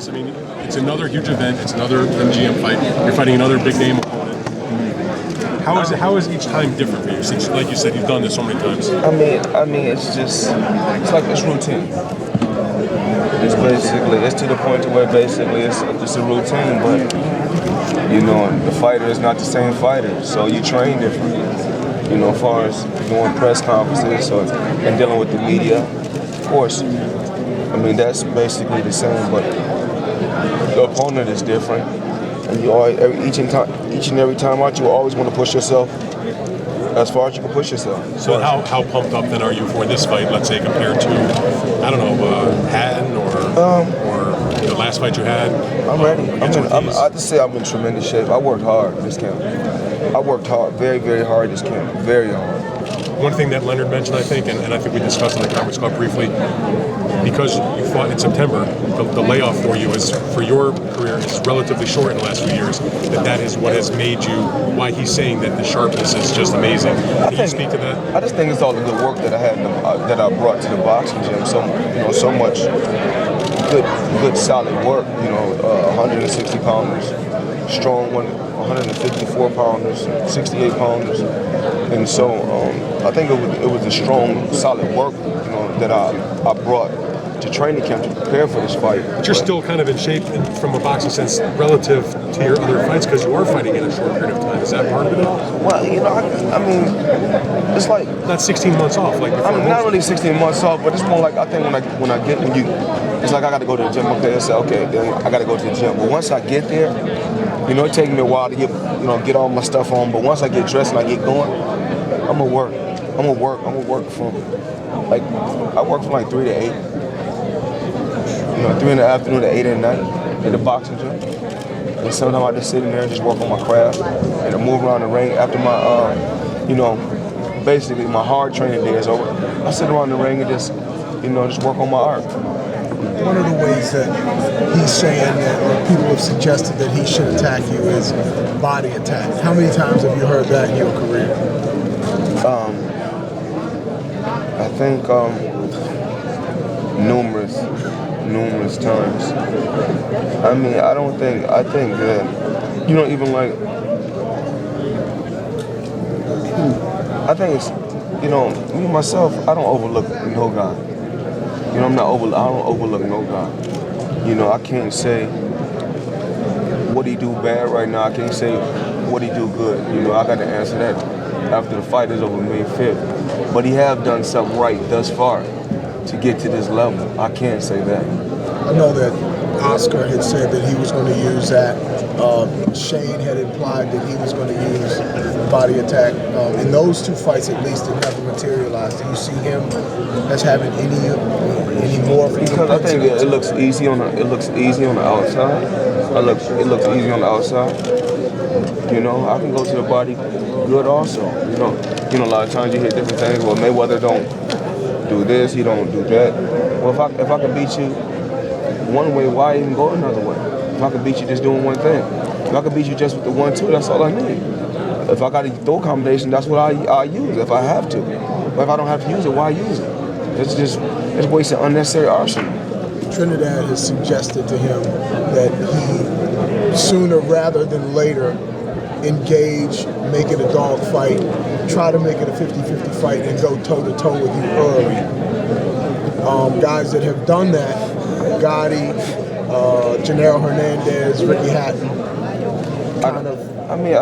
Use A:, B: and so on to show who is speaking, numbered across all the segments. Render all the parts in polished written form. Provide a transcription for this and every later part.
A: I mean, it's another huge event. It's another MGM fight. You're fighting another big name opponent. How is each time different for you? Since, like you said, you've done this so many times.
B: I mean, it's like it's routine. It's to the point to where basically it's just a routine, but you know, the fighter is not the same fighter, so you train different. You know, as far as doing press conferences and dealing with the media, of course. I mean, that's basically the same, but the opponent is different, and you always, each and every time out, you always want to push yourself as far as you can push yourself.
A: So how pumped up then are you for this fight? Let's say compared to, I don't know, Hatton or the last fight you had.
B: I'm ready. I just say I'm in tremendous shape. I worked hard this camp. I worked hard, very, very hard this camp, very hard.
A: One thing that Leonard mentioned, I think, and I think we discussed in the conference call briefly, because you fought in September, the layoff for you is, for your career, is relatively short in the last few years. That is what has made you, why he's saying that the sharpness is just amazing. Can you speak to that?
B: I just think it's all the good work that I had, that I brought to the boxing gym. So much good solid work. 160 pounders, strong 154 pounders, 68 pounders, and so I think it was a strong, solid work, that I brought to training camp to prepare for this fight.
A: But you're still kind of in shape from a boxing sense relative to your other fights because you are fighting in a short period of time. Is that part of it all?
B: Well, I mean, it's like
A: not 16 months off, like before.
B: I mean, not really 16 months off, but it's more like I think it's like I got to go to the gym. Okay, then I got to go to the gym. But once I get there, it takes me a while to get all my stuff on. But once I get dressed and I get going, I'm gonna work. I'm gonna work from I work from like 3 to 8. 3 in the afternoon to 8 at night at the boxing gym. And sometimes I just sit in there and just work on my craft and I move around the ring after my, basically my hard training day is over. I sit around the ring and just work on my art.
C: One of the ways that he's saying that, or people have suggested that he should attack you, is body attack. How many times have you heard that in your career?
B: I think numerous times. I mean, I think that, even like, I think it's, me myself, I don't overlook no guy. I don't overlook no guy. I can't say what he do bad right now. I can't say what he do good. I got to answer that after the fight is over May 5th. But he have done something right thus far to get to this level. I can't say that.
C: I know that Oscar had said that he was going to use that. Shane had implied that he was going to use body attack. In those two fights, at least, it never materialized. Do you see him as having any more?
B: Because I think it looks easy on the outside. It looks easy on the outside. I can go to the body good also. A lot of times you hear different things. Well, Mayweather don't do this, he don't do that. Well, if I can beat you one way, why even go another way? If I can beat you just doing one thing. If I can beat you just with the 1-2, that's all I need. If I got to throw a combination, that's what I use if I have to. But if I don't have to use it, why use it? It's wasting unnecessary arsenal.
C: Trinidad has suggested to him that he, sooner rather than later, engage, make it a dog fight, try to make it a 50-50 fight and go toe-to-toe with you early. Guys that have done that, Gotti, Janelle Hernandez, Ricky Hatton,
B: I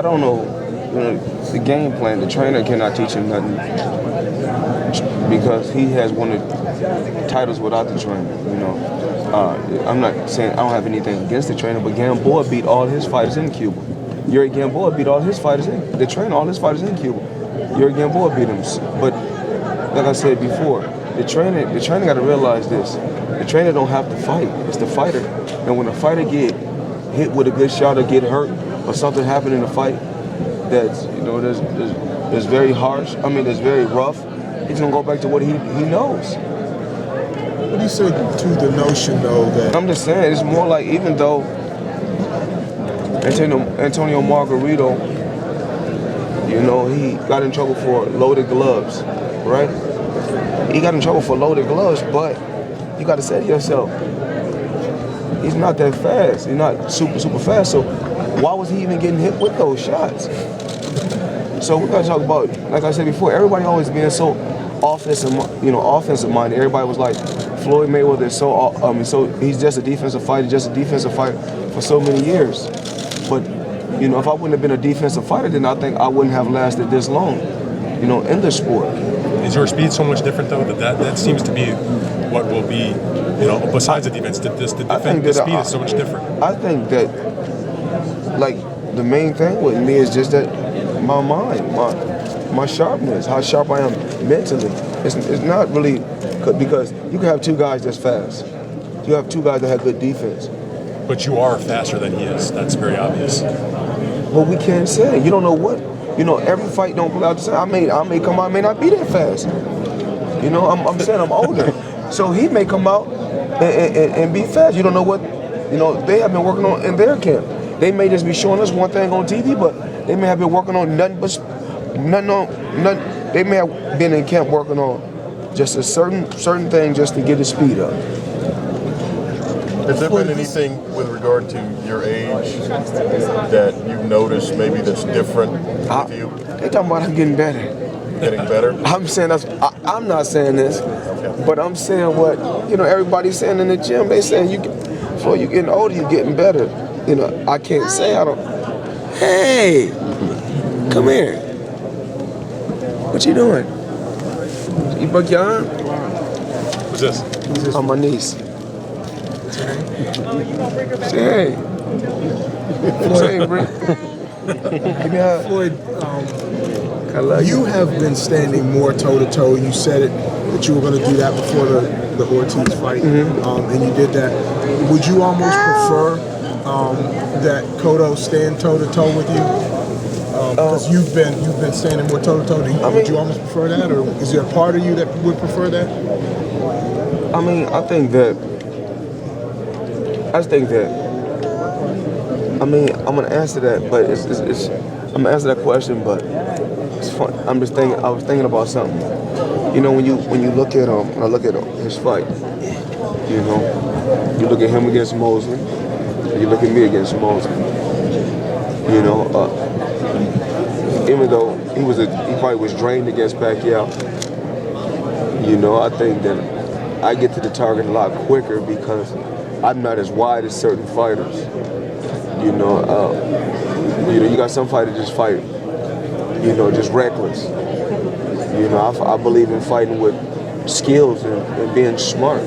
B: don't know. The game plan, the trainer cannot teach him nothing because he has won the titles without the trainer, I'm not saying I don't have anything against the trainer, but Gamboa beat all his fighters in Cuba. Yuri Gamboa beat all his fighters the trainer, all his fighters in Cuba. Yuri Gamboa beat him. But like I said before, the trainer got to realize this. The trainer don't have to fight. It's the fighter. And when the fighter get hit with a good shot or get hurt or something happen in the fight that's that's very harsh, that's very rough, he's gonna go back to what he knows.
C: What do you say to the notion though that
B: I'm just saying it's more like, even though Antonio Margarito, he got in trouble for loaded gloves, right? He got in trouble for loaded gloves, but you got to say to yourself, he's not that fast. He's not super fast. So why was he even getting hit with those shots? So we gotta talk about, like I said before, everybody always being so offensive minded. Everybody was like, Floyd Mayweather is so he's just a defensive fighter, for so many years. But if I wouldn't have been a defensive fighter, then I think I wouldn't have lasted this long, in the sport.
A: Is your speed so much different though? That seems to be what will be, besides the defense, the speed is so much different.
B: I think that, like, the main thing with me is just that my mind, my sharpness, how sharp I am mentally. It's not really, because you can have two guys that's fast. You have two guys that have good defense.
A: But you are faster than he is. That's very obvious.
B: Well, we can't say. You don't know what. Every fight don't play out the same. I may come out, I may not be that fast. I'm saying I'm older. So he may come out and be fast. You don't know what, they have been working on in their camp. They may just be showing us one thing on TV, but they may have been working on nothing. They may have been in camp working on just a certain thing just to get his speed up.
D: Has there been anything with regard to your age that you've noticed maybe that's different with you?
B: They talking about I'm getting better.
D: Getting better?
B: I'm saying I'm not saying this, but I'm saying what everybody's saying in the gym. They saying Floyd, you getting older, you getting better. I can't say I don't. Hey, come here. What you doing? You broke your arm?
A: Who's this?
B: On my niece. Say hey. Say hey, Britt. Give me a hug.
C: Floyd, you have been standing more toe-to-toe. You said it that you were going to do that before the Ortiz fight, and you did that. Would you almost prefer that Cotto stand toe-to-toe with you? Because you've been standing more toe-to-toe. Would you almost prefer that, or is there a part of you that would prefer that?
B: I think that. I'm gonna answer that, but I'm gonna answer that question, but it's fun. I was thinking about something. When you look at when I look at his fight, you look at him against Mosley, and you look at me against Mosley. Even though he probably was drained against Pacquiao, I think that I get to the target a lot quicker because I'm not as wide as certain fighters. You got some fighters just fight, just reckless. I believe in fighting with skills and being smart.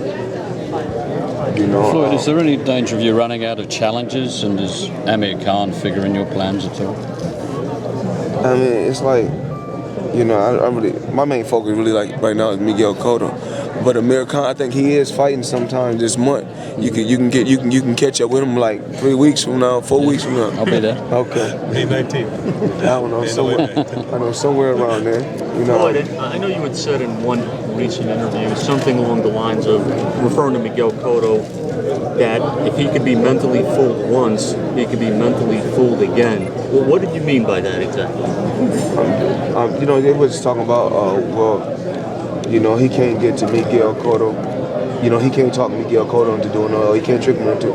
E: Floyd, is there any danger of you running out of challenges, and does Amir Khan figure in your plans at all?
B: It's like, my main focus really right now is Miguel Cotto. But Amir Khan, I think he is fighting sometime this month. You can catch up with him like 3 weeks from now, 4 weeks from now.
E: I'll be there.
B: Okay.
A: May 19th.
B: I don't know, somewhere around there.
F: Floyd, I know you had said in one recent interview something along the lines of referring to Miguel Cotto that if he could be mentally fooled once, he could be mentally fooled again. Well, what did you mean by that exactly?
B: They were just talking about, he can't get to Miguel Cotto. He can't talk Miguel Cotto into doing he can't trick him into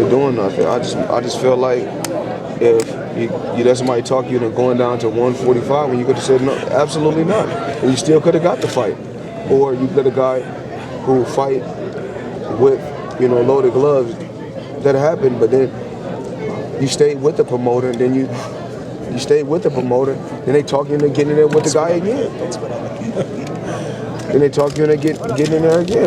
B: doing nothing. I just feel like if you let somebody talk you into going down to 145 when you could have said no, absolutely not. And you still could have got the fight. Or you let a guy who fight with, loaded gloves. That happened, but then you stayed with the promoter, and then you stayed with the promoter, then they talk you into getting in there with the guy again. Then they talk you into getting in there again.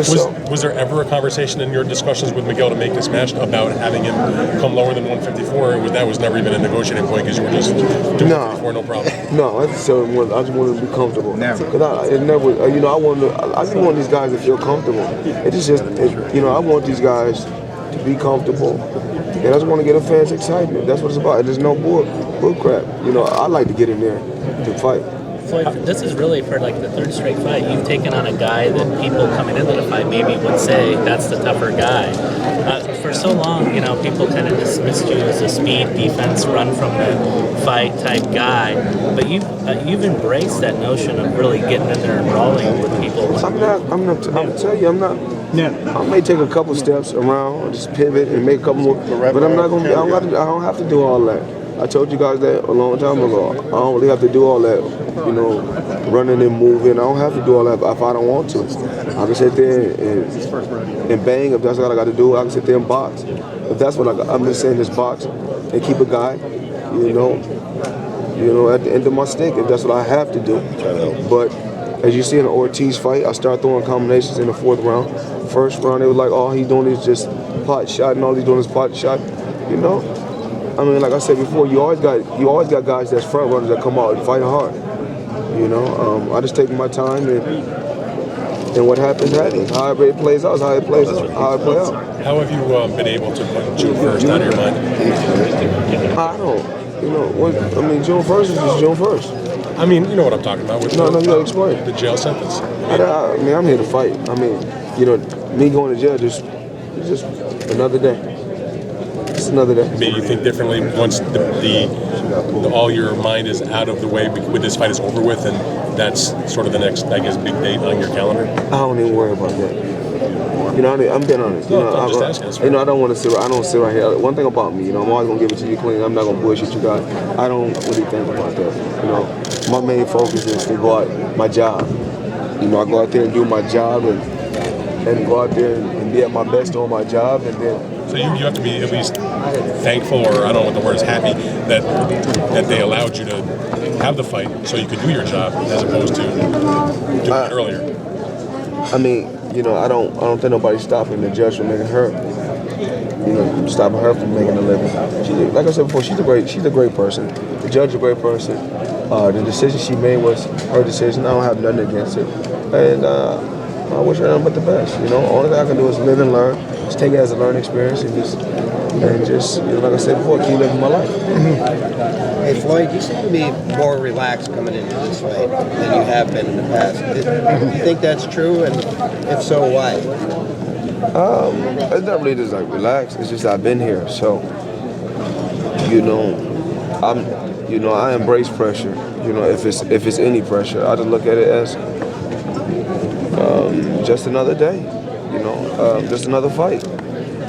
A: Was there ever a conversation in your discussions with Miguel to make this match about having him come lower than 154? Or that was never even a negotiating point because you were just doing 154, no problem?
B: No, I just wanted to be comfortable. Never. Because I just want these guys to feel comfortable. I want these guys to be comfortable. And I just want to get the fans excited. That's what it's about. There's no bull crap. I like to get in there to fight.
G: Floyd, this is really for like the third straight fight. You've taken on a guy that people coming into the fight maybe would say that's the tougher guy. For so long, you know, people kind of dismissed you as a speed defense, run from the fight type guy. But you've embraced that notion of really getting in there and brawling with people.
B: I'm tell you, I'm not.
H: Yeah.
B: I may take a couple steps around, or just pivot and make a couple more, but I'm not gonna. I don't have to do all that. I told you guys that a long time ago. I don't really have to do all that, you know, running and moving. I don't have to do all that if I don't want to. I can sit there and bang if that's what I got to do. I can sit there and box. If that's what I'm just saying, just box and keep a guy, you know, at the end of my stick if that's what I have to do. But as you see in the Ortiz fight, I start throwing combinations in the 4th round. First round, they were like, all he's doing is just pot shot, and all he's doing is pot shot, you know. I mean, like I said before, you always got guys that's front runners that come out and fight hard. You know, I just take my time and what happens. How it plays out is how it plays out. How it plays out.
A: How have you been able to put June 1st out of your mind?
B: I don't. You know, I mean, June 1st is just June 1st.
A: I mean, you know what I'm talking about. With
B: No, you gotta explain.
A: The jail sentence.
B: I mean, I'm here to fight. I mean, you know, me going to jail it's just another day. It's another day.
A: Maybe you think differently once all your mind is out of the way when this fight is over with, and that's sort of the next, I guess, big date on your calendar.
B: I don't even worry about that. You know, I'm being honest. You know,
A: I'm just asking.
B: You know, I don't sit right here. One thing about me, you know, I'm always gonna give it to you clean. I'm not gonna bullshit you guys. I don't really think about that. You know, my main focus is to go out my job. You know, I go out there and do my job and go out there and be at my best doing my job, and then.
A: So you have to be at least thankful, or I don't know what the word is, happy that they allowed you to have the fight so you could do your job as opposed to doing it earlier.
B: I mean, you know, I don't think nobody's stopping the judge from making her, you know, stopping her from making a living. Like I said before, she's a great person. The judge is a great person. The decision she made was her decision. I don't have nothing against it, and I wish her nothing but the best. You know, only thing I can do is live and learn. Just take it as a learning experience and just you know, like I said before, keep living my life.
I: Hey Floyd, you seem to be more relaxed coming into this fight than you have been in the past. Do you think that's true? And if so, why?
B: It's not really just like relaxed. It's just I've been here, so you know, I embrace pressure. You know, if it's any pressure, I just look at it as just another day. You know, just another fight.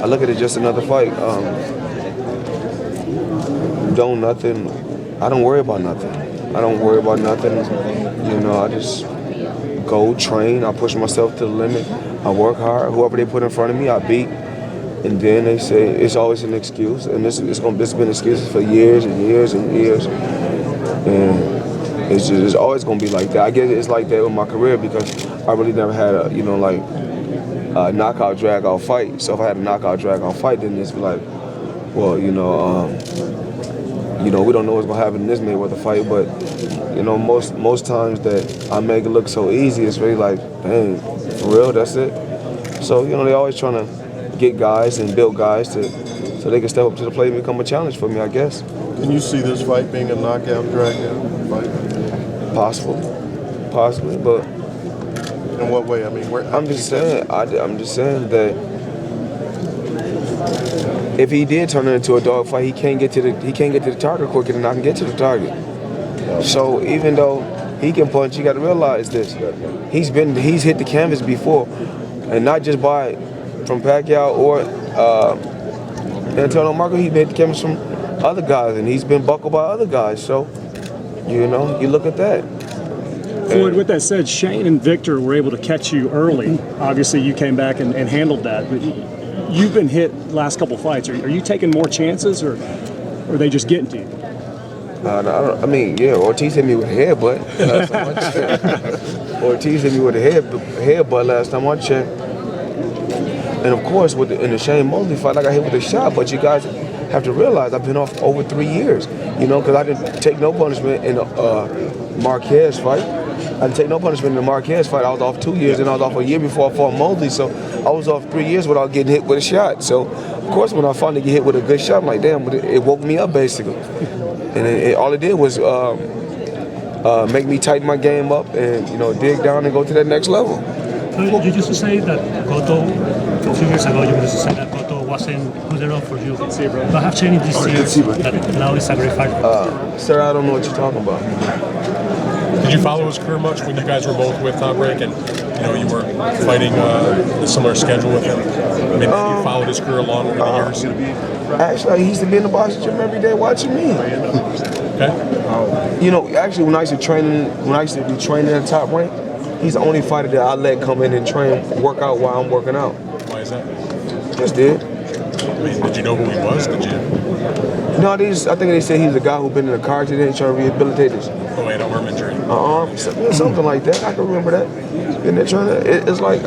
B: I look at it just another fight. I don't worry about nothing. You know, I just go train. I push myself to the limit. I work hard. Whoever they put in front of me, I beat. And then they say it's always an excuse, and it's been excuses for years and years and years. And it's always gonna be like that. I guess it's like that with my career because I really never had a knockout drag-out fight. So if I had a knockout drag-out fight, then it's like, well, you know, we don't know what's gonna happen in this Mayweather fight, but you know, most times that I make it look so easy, it's really like, dang, for real, that's it. So you know, they're always trying to get guys and build guys so they can step up to the plate and become a challenge for me, I guess.
D: Can you see this fight being a knockout, drag-out fight?
B: Possibly, but.
D: In what way? I mean,
B: I'm just saying that if he did turn it into a dog fight, he can't get to the target quicker than I can get to the target. So even though he can punch, you got to realize this: he's hit the canvas before, and not just from Pacquiao or Antonio Margarito. He hit the canvas from other guys, and he's been buckled by other guys. So you know, you look at that.
H: Floyd, with that said, Shane and Victor were able to catch you early. Obviously, you came back and handled that. But you've been hit last couple fights. Are you taking more chances, or are they just getting to you?
B: I mean, yeah, Ortiz hit me with a headbutt. Ortiz hit me with a headbutt last time I checked. And of course, in the Shane Mosley fight, I got hit with a shot. But you guys have to realize I've been off over 3 years. You know, because I didn't take no punishment in the Marquez fight. I didn't take no punishment in the Marquez fight. I was off 2 years, and I was off a year before I fought Mosley. So I was off 3 years without getting hit with a shot. So, of course, when I finally get hit with a good shot, I'm like, damn, it woke me up, basically. And all it did was make me tighten my game up and, you know, dig down and go to that next level.
J: So you used to say that Cotto, a few years ago, you used to say that Cotto wasn't good enough for you. But have changed this year that now it's a great fighter.
B: Sir, I don't know what you're talking about.
A: Did you follow his career much when you guys were both with Top Rank and you were fighting a similar schedule with him? I mean, you followed his career along over the years?
B: Actually, he used to be in the boxing gym every day watching me.
A: Okay.
B: You know, actually, when I used to be training at Top Rank, he's the only fighter that I let come in and train, work out while I'm working out.
A: Why is that?
B: Just did.
A: I mean, did you know who he was? Did you?
B: No, I think they said he's a guy who's been in a car accident trying to rehabilitate his
A: arm injury.
B: Something like that. I can remember that. And they're trying to. It's like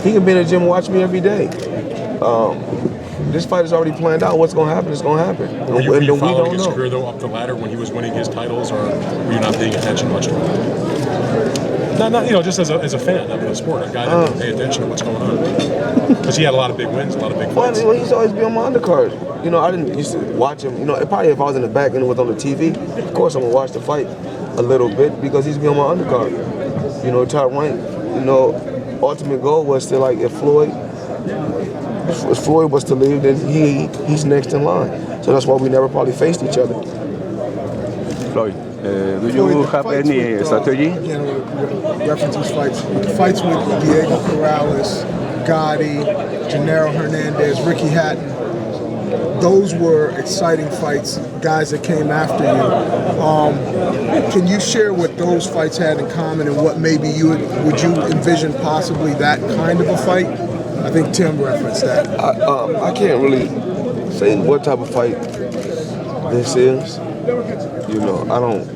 B: he can be in the gym and watch me every day. This fight is already planned out. What's going to happen is going to happen.
A: Were you following his career though up the ladder when he was winning his titles, or were you not paying attention much to him? Not just as a fan of the sport, a guy that didn't pay attention to what's going on. Because he had a lot of big wins, a lot of big fights.
B: Well, he used to always be on my undercard. You know, I didn't used to watch him. You know, probably if I was in the back and it was on the TV, of course I'm gonna watch the fight a little bit because he's be on my undercard. You know, Top Rank. You know, ultimate goal was to like if Floyd was to leave, then he's next in line. So that's why we never probably faced each other.
K: Floyd, do you have any strategy?
C: Again, references fights with Diego Corrales, Gotti, Gennaro Hernandez, Ricky Hatton. Those were exciting fights, guys that came after you. Can you share what those fights had in common and what maybe would you envision possibly that kind of a fight? I think Tim referenced that.
B: I can't really say what type of fight this is. You know, I don't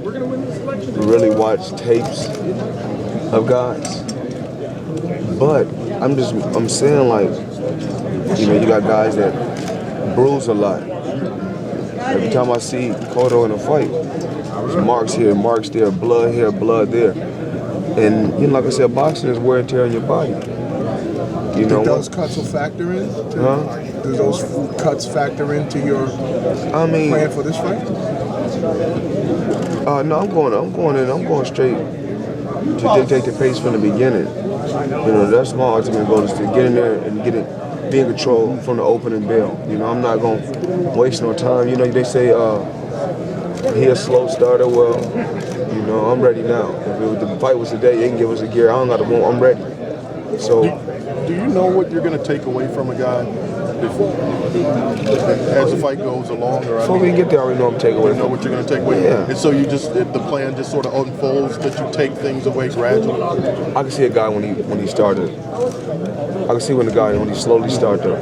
B: really watch tapes of guys, but I'm saying like, you know, you got guys that bruise a lot. Every time I see Cotto in a fight, there's marks here, marks there, blood here, blood there. And, you know, like I said, boxing is wear and tear on your body. You know,
C: do those cuts will factor in? Do those cuts factor into your plan for this fight?
B: No, I'm going straight to dictate the pace from the beginning. You know, that's my ultimate goal, is to get in there and be in control from the opening bell. You know, I'm not going to waste no time. You know, they say he a slow starter. Well, you know, I'm ready now. If the fight was today, they can give us a gear. I don't got to move. I'm ready. So,
D: do you know what you're going to take away from a guy as the fight goes along? Or
B: before we get there, I already know I'm taking away.
D: You know what you're going to take away?
B: Yeah.
D: And so the plan just sort of unfolds, that you take things away gradually?
B: I can see a guy when he started. I can see when he slowly started to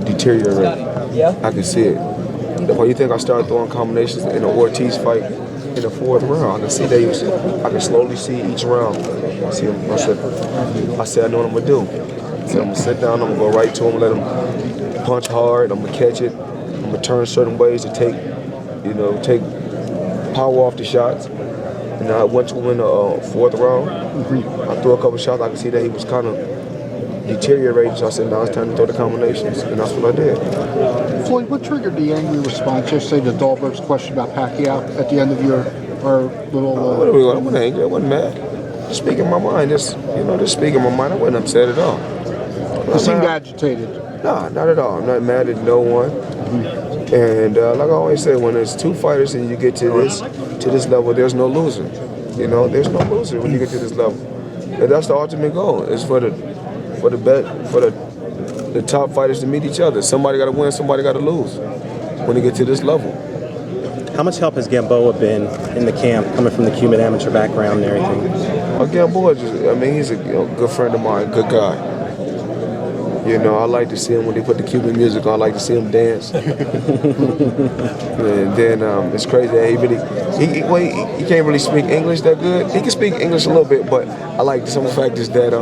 B: deteriorate. I can see it. When you think I started throwing combinations in the Ortiz fight in the fourth round, I can see I can slowly see each round. I see him. I said, I know what I'm gonna do. I said, I'm gonna sit down, I'm gonna go right to him, let him punch hard, I'm gonna catch it, I'm gonna turn certain ways to take power off the shots. And I went to him in the fourth round. I threw a couple shots. I could see that he was kind of deteriorating, so I said, now it's time to throw the combinations, and that's what I did.
L: Floyd, what triggered the angry response yesterday to Dahlberg's question about Pacquiao at the end of your little...
B: I wasn't angry, I wasn't mad. Just speaking my mind, just speaking my mind. I wasn't upset at all.
L: You seemed agitated.
B: Nah, not at all. I'm not mad at no one. And like I always say, when there's two fighters and you get to this level, there's no loser. You know, there's no loser when you get to this level. And that's the ultimate goal, is for the top fighters to meet each other. Somebody got to win, somebody got to lose when you get to this level.
M: How much help has Gamboa been in the camp, coming from the Cuban amateur background and everything?
B: Gamboa, he's a good friend of mine, good guy. You know, I like to see him when they put the Cuban music on. I like to see him dance. And then it's crazy that he can't really speak English that good. He can speak English a little bit, but I like some factors that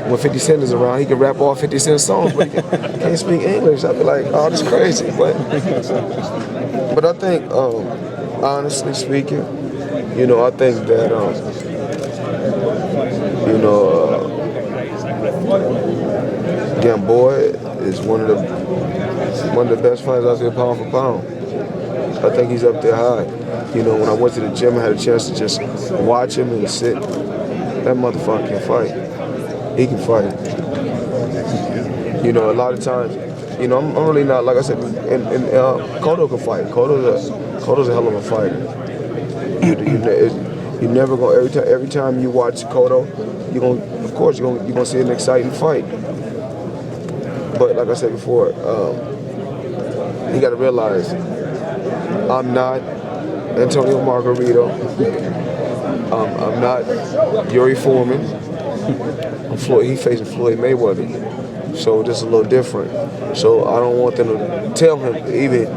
B: when 50 Cent is around, he can rap all 50 Cent songs, but he can't speak English. I'd be like, oh, this is crazy. But I think, honestly speaking, you know, I think that, Gamboa is one of the best fighters out there pound for pound. I think he's up there high. You know, when I went to the gym, I had a chance to just watch him and sit. That motherfucker can fight. He can fight. You know, a lot of times, you know, I'm really not, like I said, and Cotto can fight. Cotto's a hell of a fighter. You never go, every time you watch Cotto, you're gonna see an exciting fight. But like I said before, you gotta realize, I'm not Antonio Margarito. I'm not Yuri Foreman. He's facing Floyd Mayweather. So this is a little different. So I don't want them to tell him, even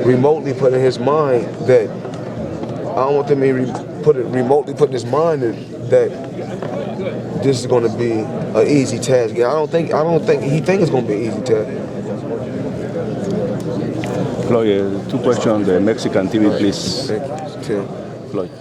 B: remotely put in his mind that, I don't want them to remotely put in his mind that this is going to be an easy task. I don't think he thinks it's going to be an easy task.
K: Floyd, 2 questions on the Mexican TV, please.
B: Thank you, Tim.
K: Floyd.